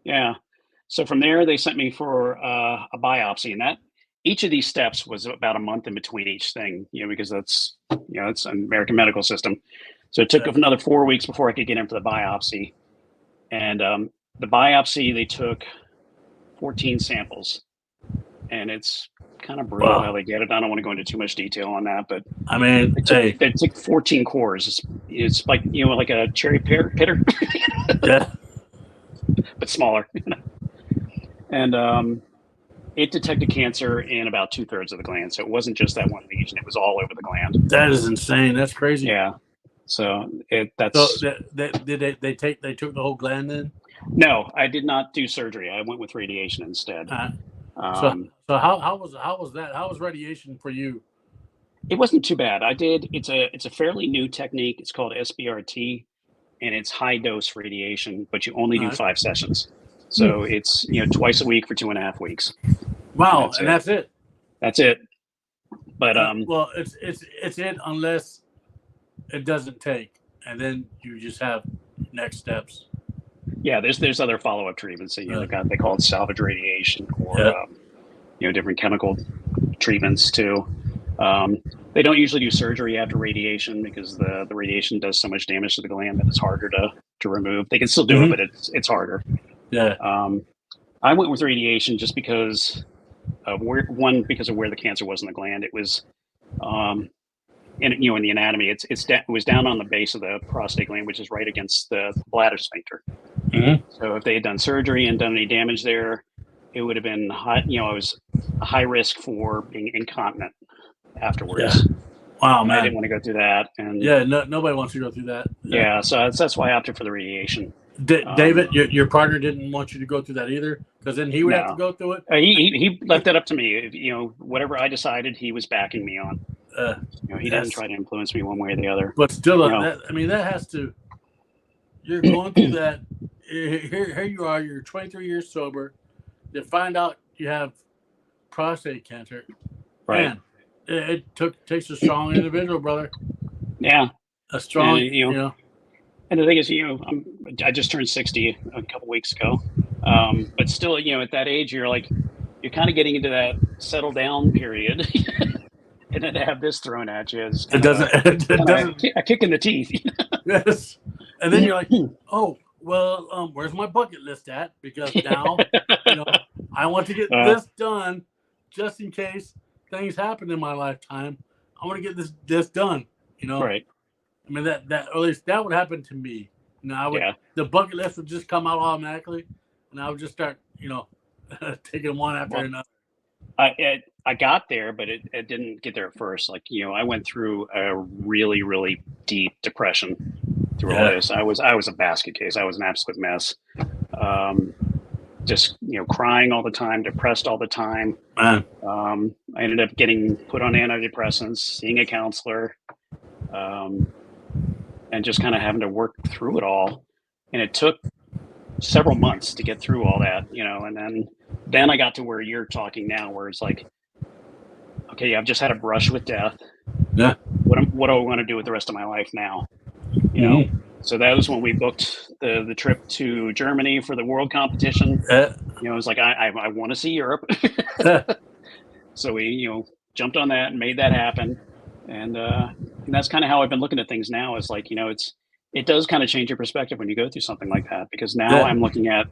Yeah. So from there, they sent me for a biopsy, and that each of these steps was about a month in between each thing, because that's, it's an American medical system. So it took another 4 weeks before I could get in for the biopsy. And the biopsy, they took 14 samples, and it's kind of brutal how they get it. I don't want to go into too much detail on that, but I mean, they took 14 cores. It's like, like a cherry pitter, yeah, but smaller. And it detected cancer in about 2/3 of the gland. So it wasn't just that one lesion; it was all over the gland. That is insane. That's crazy. Yeah. So that's. So they took the whole gland then? No, I did not do surgery. I went with radiation instead. So how was that? How was radiation for you? It wasn't too bad. It's a fairly new technique. It's called SBRT, and it's high dose radiation, but you only do 5 sessions. So it's twice a week for 2.5 weeks. Wow, That's and it. that's it. That's it. But well, it's it unless it doesn't take, and then you just have next steps. yeah, there's other follow up treatments that they call it salvage radiation or different chemical treatments too. They don't usually do surgery after radiation because the radiation does so much damage to the gland that it's harder to remove. They can still do it, but it's harder. Yeah. I went with radiation just because of where the cancer was in the gland. It was in the anatomy. It was down on the base of the prostate gland, which is right against the bladder sphincter. So if they had done surgery and done any damage there, it would have been high. I was a high risk for being incontinent afterwards. Yeah. Wow, man. I didn't want to go through that. And nobody wants to go through that. Yeah, so that's why I opted for the radiation. David, your partner didn't want you to go through that either, because then he would have to go through it. He left that up to me. Whatever I decided, he was backing me on. He didn't try to influence me one way or the other. But still, that has to. You're going through that. Here you are. You're 23 years sober. You find out you have prostate cancer. Right. Man, it takes a strong individual, brother. Yeah. A strong, And the thing is, I just turned 60 a couple weeks ago. But still, at that age, you're kind of getting into that settle down period. And then to have this thrown at you is it doesn't a kick in the teeth. Yes. And then you're like, oh, well, where's my bucket list at? Because now, I want to get this done just in case things happen in my lifetime. I want to get this done, Right. I mean, that at least that would happen to me. The bucket list would just come out automatically, and I would just start, taking one after another. I got there, but it didn't get there at first. I went through a really, really deep depression through all this. I was a basket case. I was an absolute mess. Just crying all the time, depressed all the time. I ended up getting put on antidepressants, seeing a counselor, and just kind of having to work through it all. And it took several months to get through all that, and then I got to where you're talking now, where it's like, okay, I've just had a brush with death. Yeah. What do I want to do with the rest of my life now? So that was when we booked the trip to Germany for the world competition. It was like, I want to see Europe. So we, jumped on that and made that happen. And that's kind of how I've been looking at things now, is like, it does kind of change your perspective when you go through something like that, because now I'm looking at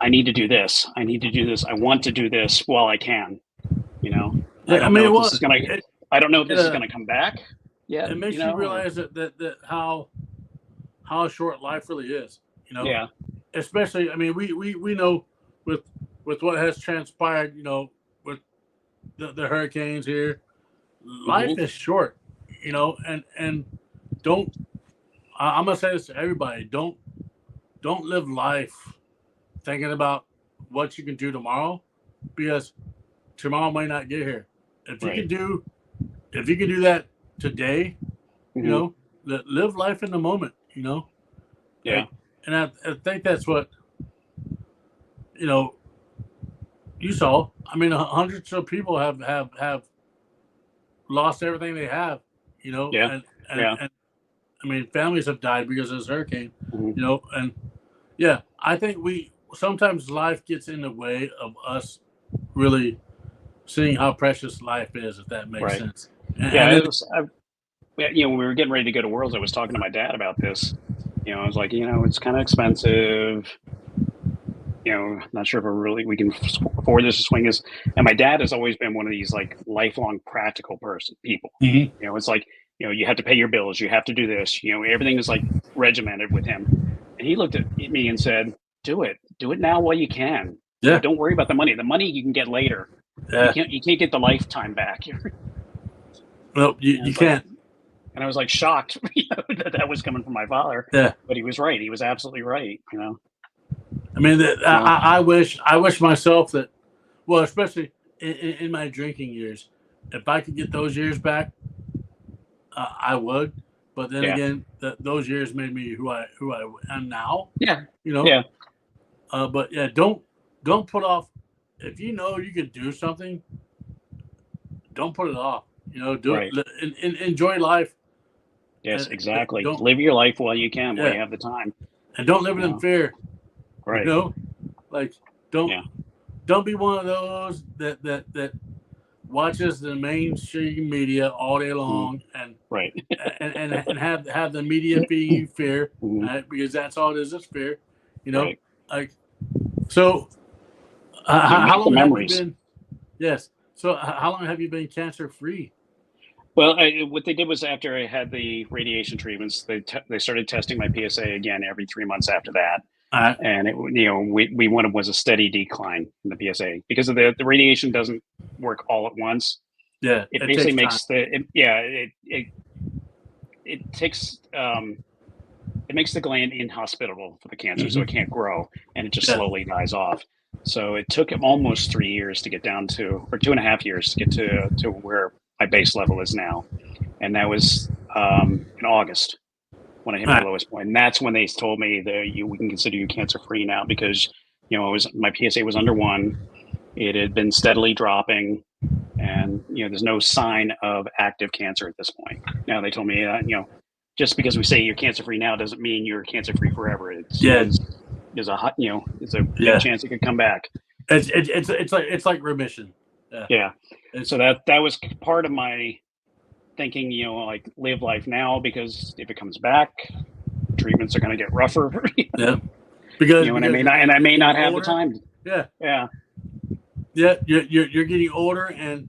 I need to do this. I need to do this. I want to do this while I can, I don't know if this is going to come back. Yeah. It makes you realize that how short life really is, Yeah. Especially, I mean, we know with what has transpired, with the hurricanes here, life is short, and don't, I'm going to say this to everybody, don't live life thinking about what you can do tomorrow, because tomorrow might not get here. If you can do that today, live life in the moment, Yeah. And I think that's what, you saw. I mean, hundreds of people have lost everything they have, and I mean, families have died because of this hurricane, and I think sometimes life gets in the way of us really seeing how precious life is, if that makes sense. When we were getting ready to go to Worlds, I was talking to my dad about this. I was like, it's kind of expensive. Not sure if we can afford this to swing us. And my dad has always been one of these lifelong practical people. It's like, you have to pay your bills. You have to do this. Everything is regimented with him. And he looked at me and said, do it now while you can. Yeah. Don't worry about the money. The money you can get later. Yeah. You can't get the lifetime back. Well, you can't. And I was shocked that was coming from my father. Yeah. But he was right. He was absolutely right. I mean, I wish myself that, well, especially in my drinking years, if I could get those years back, I would. But then again, those years made me who I am now. Yeah. But don't put off. if you know you can do something, don't put it off. You know, do Right. it. Enjoy life. Yes, And exactly. don't Live your life while you can, while yeah, you have the time. and don't live it in No. fear. You Right. know, like don't Yeah. don't be one of those that watches the mainstream media all day long Right. and have the media feeding you fear, Mhm. because that's all it is fear. You know, Right. like so. You How make the long have you memories. been? Yes. So how long have you been cancer free? Well, what they did was after I had the radiation treatments, they started testing my PSA again every 3 months after that, Uh, and we wanted was a steady decline in the PSA because of the radiation doesn't work all at once. yeah, It it basically takes time. makes it takes it makes the gland inhospitable for the cancer, so it Hmm. can't grow, and it just Yeah. slowly dies off. So it took him almost 3 years to get down to, or 2.5 years to get to where my base level is now, and that was in August when I hit All my right. lowest point. And that's when they told me that we can consider you cancer free now because it was my PSA was under 1. It had been steadily dropping, and there's no sign of active cancer at this point. Now they told me just because we say you're cancer free now doesn't mean you're cancer free forever. It's Yeah. there's a big Yeah. chance it could come back. It's like remission. Yeah. Yeah. It's So that was part of my thinking, like live life now, because if it comes back, treatments are going to get rougher. yeah. Because And I may you're not getting have the older. time. Yeah. Yeah. Yeah. You're getting older and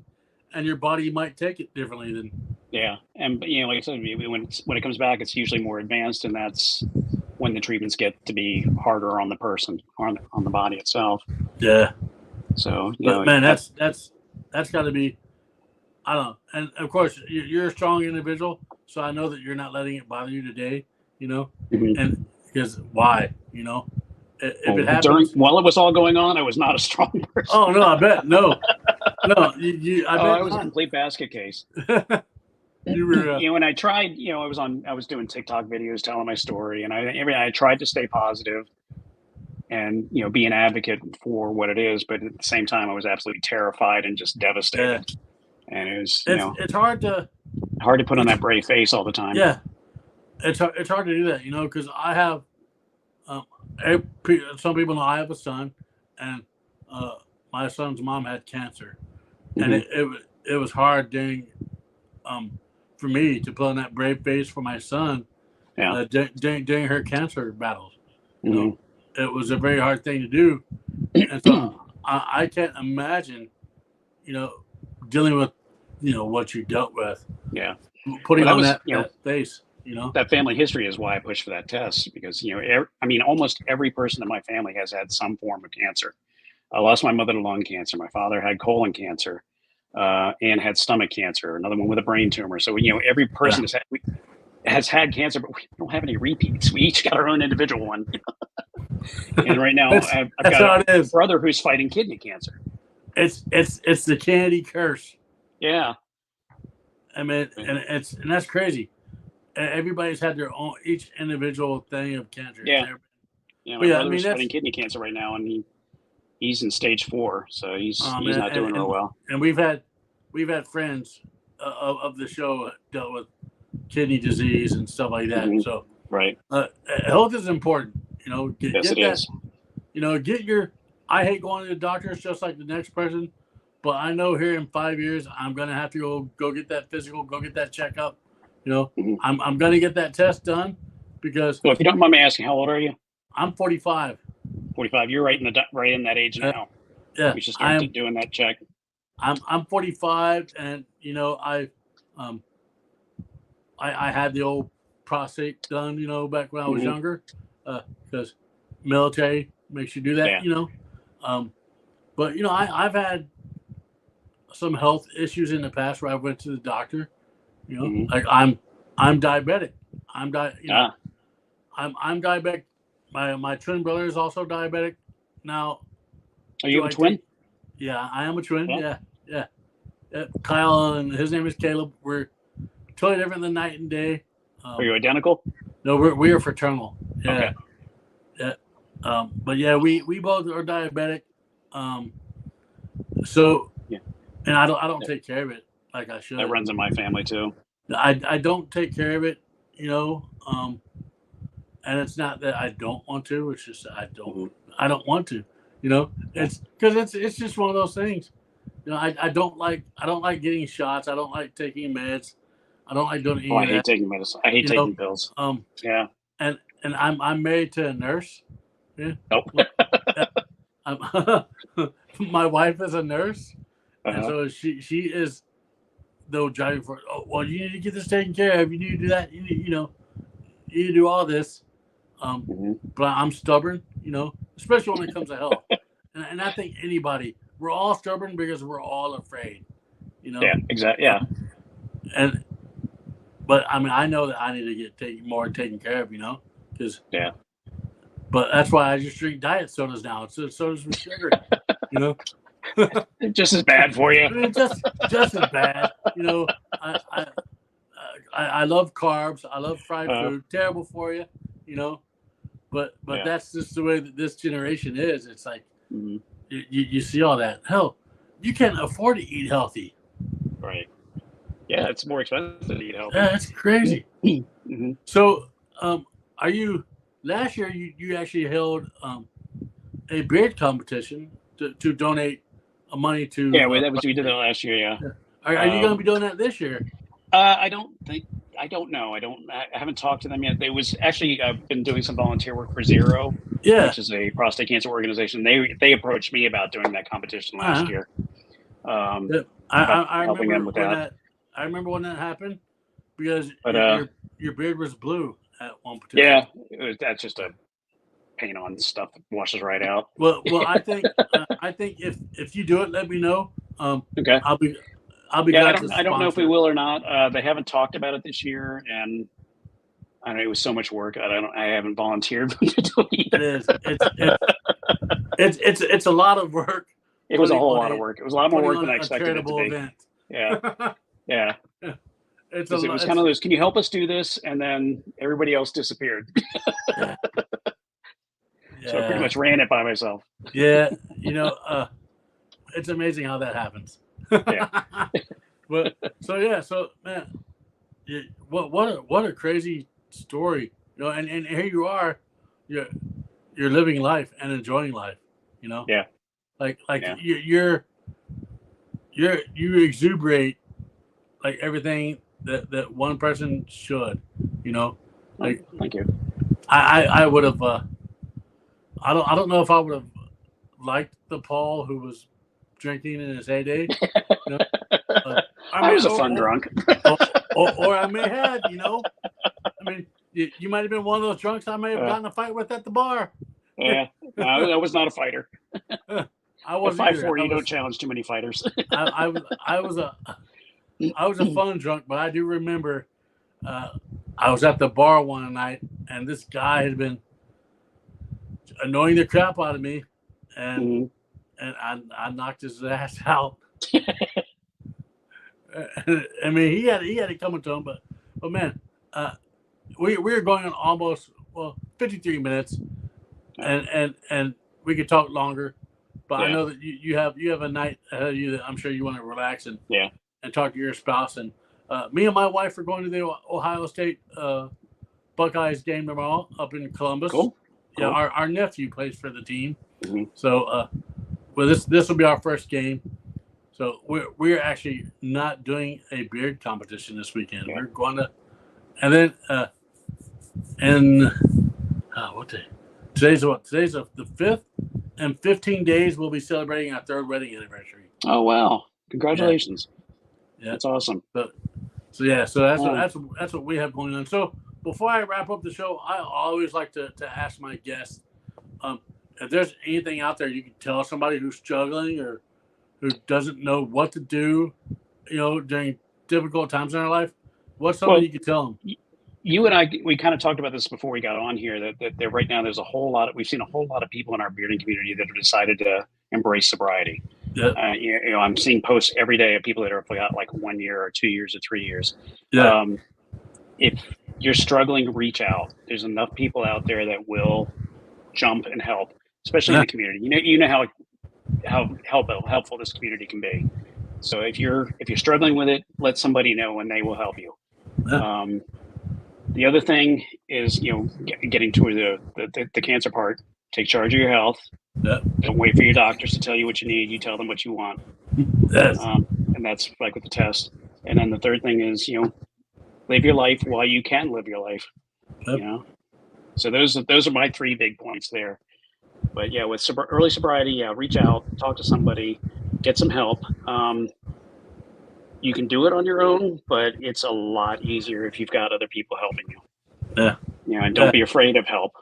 your body might take it differently than. Yeah. And like I said, when it comes back, it's usually more advanced, and that's when the treatments get to be harder on the person, on the body itself. Yeah. So But man, that's got to be. I don't know. And of course, you're a strong individual, so I know that you're not letting it bother you today. Mhm. And because why? If it happens while it was all going on, I was not a strong person. Oh no, I bet no. I bet I was a complete basket case. You were. When I tried, I was doing TikTok videos telling my story, and I tried to stay positive and be an advocate for what it is, but at the same time, I was absolutely terrified and just devastated. Yeah. And it was It's hard to put on that brave face all the time. Yeah, it's hard to do that, because I have some people know I have a son, and my son's mom had cancer, and it was hard during for me to put on that brave face for my son. Yeah. During her cancer battles. It was a very hard thing to do, and so I can't imagine, dealing with, what you dealt with. Yeah, putting on that face. That family history is why I pushed for that test, because almost every person in my family has had some form of cancer. I lost my mother to lung cancer. My father had colon cancer, and had stomach cancer. Another one with a brain tumor. So every person has had cancer, but we don't have any repeats. We each got our own individual one. And right now, I've got a brother who's fighting kidney cancer. It's the Kennedy curse. Yeah, I mean, and that's crazy. Everybody's had their own, each individual thing of cancer. Yeah, my brother's fighting kidney cancer right now, and he's in stage 4, so he's not doing real well. And we've had friends of the show dealt with kidney disease and stuff like that. So right, health is important. Yes, it is. Get your. I hate going to the doctors just like the next person, but I know here in 5 years I'm gonna have to go get that physical, go get that checkup. I'm gonna get that test done because. Well, if you don't mind me asking, how old are you? I'm 45. 45. You're right in that age now. Yeah, you should start doing that check. I'm 45, and I had the old prostate done, back when I was younger, because military makes you do that, But I've had some health issues in the past where I went to the doctor, like I'm diabetic. I'm diabetic. My twin brother is also diabetic. Now, are you a twin? Yeah, I am a twin. Yeah. Kyle and his name is Caleb. We're totally different than night and day. Are you identical? No, we are fraternal. Yeah. Okay. Yeah. But yeah, we both are diabetic. So, Yeah. and I don't take care of it like I should. That runs in my family too. I don't take care of it, you know. And it's not that I don't want to. It's just I don't want to, you know. It's because it's just one of those things. You know, I don't like getting shots. I don't like taking meds. I don't like doing any Oh, I of hate that. taking medicine. I hate taking pills. Yeah. And I'm married to a nurse. Yeah. Nope. My wife is a nurse, and Uh-huh. so she is though driving for. Oh well, you need to get this taken care of. You need to do that. You need to do all this. But I'm stubborn, you know, especially when it comes to health. And I think we're all stubborn because we're all afraid, you know. Yeah, exactly. Yeah. But I mean, I know that I need to get taken care of, you know, because yeah. But that's why I just drink diet sodas now. It's sodas with sugar, you know. Just as bad for you. I mean, just as bad, you know. I love carbs. I love fried food. Terrible for you, you know. But that's just the way that this generation is. It's like you see all that. Hell, you can't afford to eat healthy. Right. Yeah, it's more expensive to eat healthy. Yeah, it's crazy. So, are you? Last year, you actually held a beard competition to donate money to. Yeah, we did that last year. Yeah. Are you going to be doing that this year? I don't know. I haven't talked to them yet. They was actually I've been doing some volunteer work for Zero, which is a prostate cancer organization. They approached me about doing that competition last year. I helping them with that. I remember when that happened because your beard was blue at one particular. Yeah, that's just a paint on stuff that washes right out. Well, I think if you do it, let me know. Okay. I'll be glad to I don't know if we will or not. They haven't talked about it this year, and I don't know. It was so much work. I haven't volunteered to do it either. It's a lot of work. It was a whole lot of work. It was a lot more work than I expected it to be. Event. Yeah. Yeah. It was kind of those, can you help us do this? And then everybody else disappeared. So I pretty much ran it by myself. Yeah. You know, it's amazing how that happens. Yeah. So man, what a crazy story. You know, and here you are, you're living life and enjoying life, you know? Yeah. Like you exuberate like everything that one person should, you know. Like thank you. I would have I don't know if I would have liked the Paul who was drinking in his heyday. You know? I was a fun drunk. or I may have, you know. I mean, you might have been one of those drunks I may have gotten a fight with at the bar. Yeah, no, I was not a fighter. I was 5'4". You don't challenge too many fighters. I was a fun drunk, but I do remember I was at the bar one night, and this guy had been annoying the crap out of me, and I knocked his ass out. I mean, he had it coming to him, but man, we were going on almost 53 minutes, and we could talk longer, but I know that you have a night ahead of you that I'm sure you want to relax and talk to your spouse. And me and my wife are going to the Ohio State Buckeyes game tomorrow up in Columbus. Cool. Yeah, our nephew plays for the team, so this will be our first game. So we're actually not doing a beard competition this weekend. We're going to, and then what day? Today's the 5th. In 15 days we'll be celebrating our 3rd wedding anniversary. Oh wow! Congratulations. Yeah, that's awesome. So that's what we have going on. So before I wrap up the show, I always like to ask my guests if there's anything out there you can tell somebody who's struggling or who doesn't know what to do, you know, during difficult times in their life. What's something you could tell them? You and I, we kind of talked about this before we got on here, that right now we've seen a whole lot of people in our bearding community that have decided to embrace sobriety. Yeah. You know, I'm seeing posts every day of people that are got like 1 year or 2 years or 3 years. Yeah. If you're struggling, reach out. There's enough people out there that will jump and help, especially in the community. You know how how helpful this community can be. So if you're struggling with it, let somebody know and they will help you. Yeah. The other thing is, getting to the cancer part. Take charge of your health. Yeah. Don't wait for your doctors to tell you what you need. You tell them what you want. Yes. And that's like with the test. And then the third thing is, live your life while you can live your life. Yep. So those are my 3 big points there. But yeah, with early sobriety, reach out, talk to somebody, get some help. You can do it on your own, but it's a lot easier if you've got other people helping you. Yeah. And don't be afraid of help.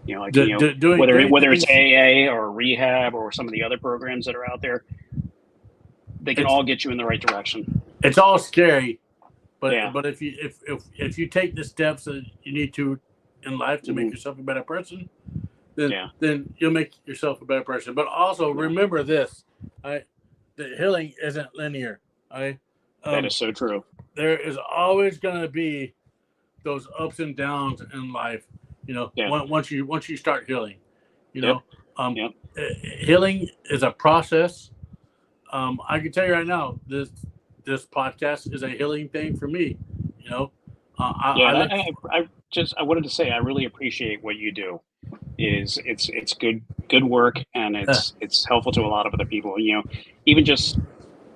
Whether it's AA or rehab or some of the other programs that are out there, they can all get you in the right direction. It's all scary, but Yeah. but if you take the steps that you need to in life to make yourself a better person, then you'll make yourself a better person. But also remember this: the healing isn't linear. That is so true. There is always going to be those ups and downs in life. Once you start healing, healing is a process. I can tell you right now, this podcast is a healing thing for me. I wanted to say I really appreciate what you do. It's good work, and it's helpful to a lot of other people. Even just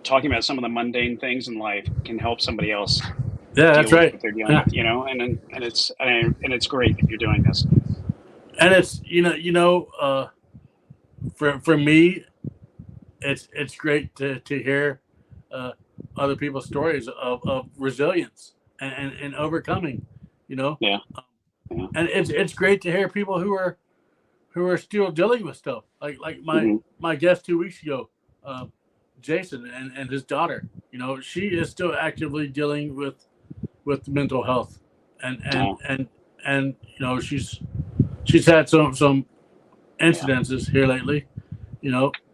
talking about some of the mundane things in life can help somebody else. Yeah, that's right. What they're dealing with, and it's great that you're doing this. And it's for me, it's great to hear other people's stories of resilience and overcoming. Yeah. And it's great to hear people who are still dealing with stuff like my guest 2 weeks ago, Jason and his daughter. She is still actively dealing with mental health, and she's had some incidences here lately,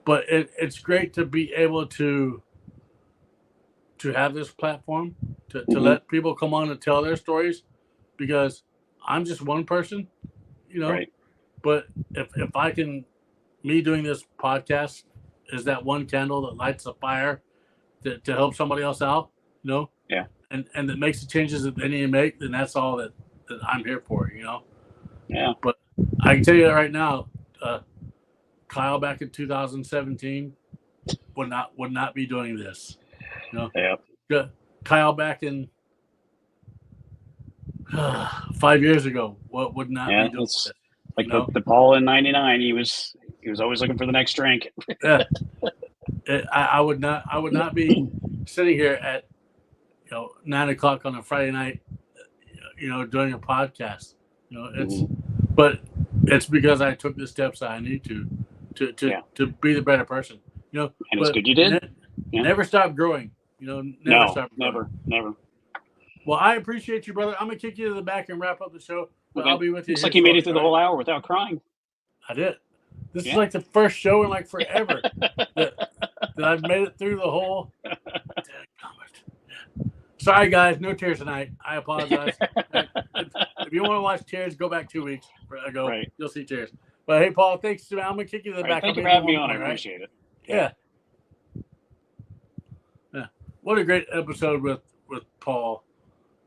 but it's great to be able to have this platform to let people come on and tell their stories, because I'm just one person, right. But if I can, me doing this podcast is that one candle that lights a fire to help somebody else out, Yeah. And that makes the changes that they need to make, then that's all that I'm here for, Yeah. But I can tell you that right now, Kyle back in 2017 would not be doing this. Yeah. Kyle back in 5 years ago would not be doing this. Like the Paul in '99, he was always looking for the next drink. Yeah. I would not be sitting here at 9:00 on a Friday night, doing a podcast. But it's because I took the steps that I need to be the better person. And it's good you did. Never stop growing. Never. Well, I appreciate you, brother. I'm gonna kick you to the back and wrap up the show. But I'll be with you. Looks like you made it through the whole hour without crying. I did. This is like the first show in like forever that I've made it through the whole. Sorry, guys, no tears tonight. I apologize. If you want to watch tears, go back 2 weeks ago. Right. You'll see tears. But hey, Paul, thanks. I'm gonna kick you to the back. Thank you for having me on. I appreciate it. Yeah. What a great episode with Paul.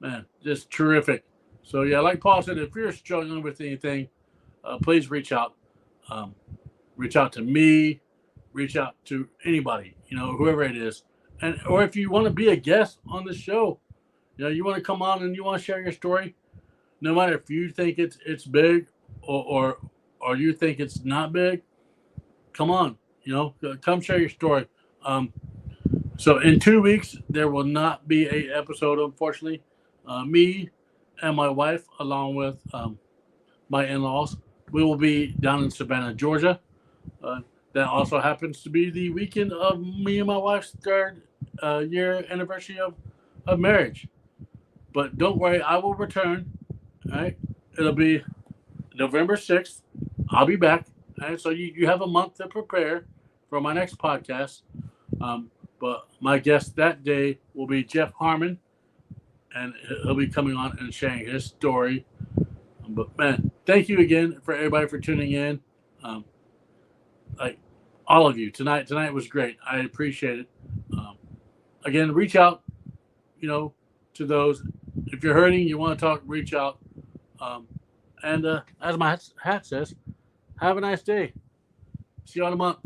Man, just terrific. So yeah, like Paul said, if you're struggling with anything, please reach out. Reach out to me. Reach out to anybody, whoever it is. Or if you want to be a guest on the show, you want to come on and you want to share your story, no matter if you think it's big or you think it's not big, come on, come share your story. So in 2 weeks, there will not be an episode, unfortunately. Me and my wife, along with my in-laws, we will be down in Savannah, Georgia. That also happens to be the weekend of me and my wife's 3rd year anniversary of marriage. But don't worry, I will return. All right, it'll be November 6th. I'll be back. All right, so you have a month to prepare for my next podcast. But my guest that day will be Jeff Harmon, and he'll be coming on and sharing his story. But man, thank you again for everybody for tuning in. all of you tonight. Tonight was great. I appreciate it. Again, reach out, to those. If you're hurting, you want to talk, reach out. And as my hat says, have a nice day. See you in a month.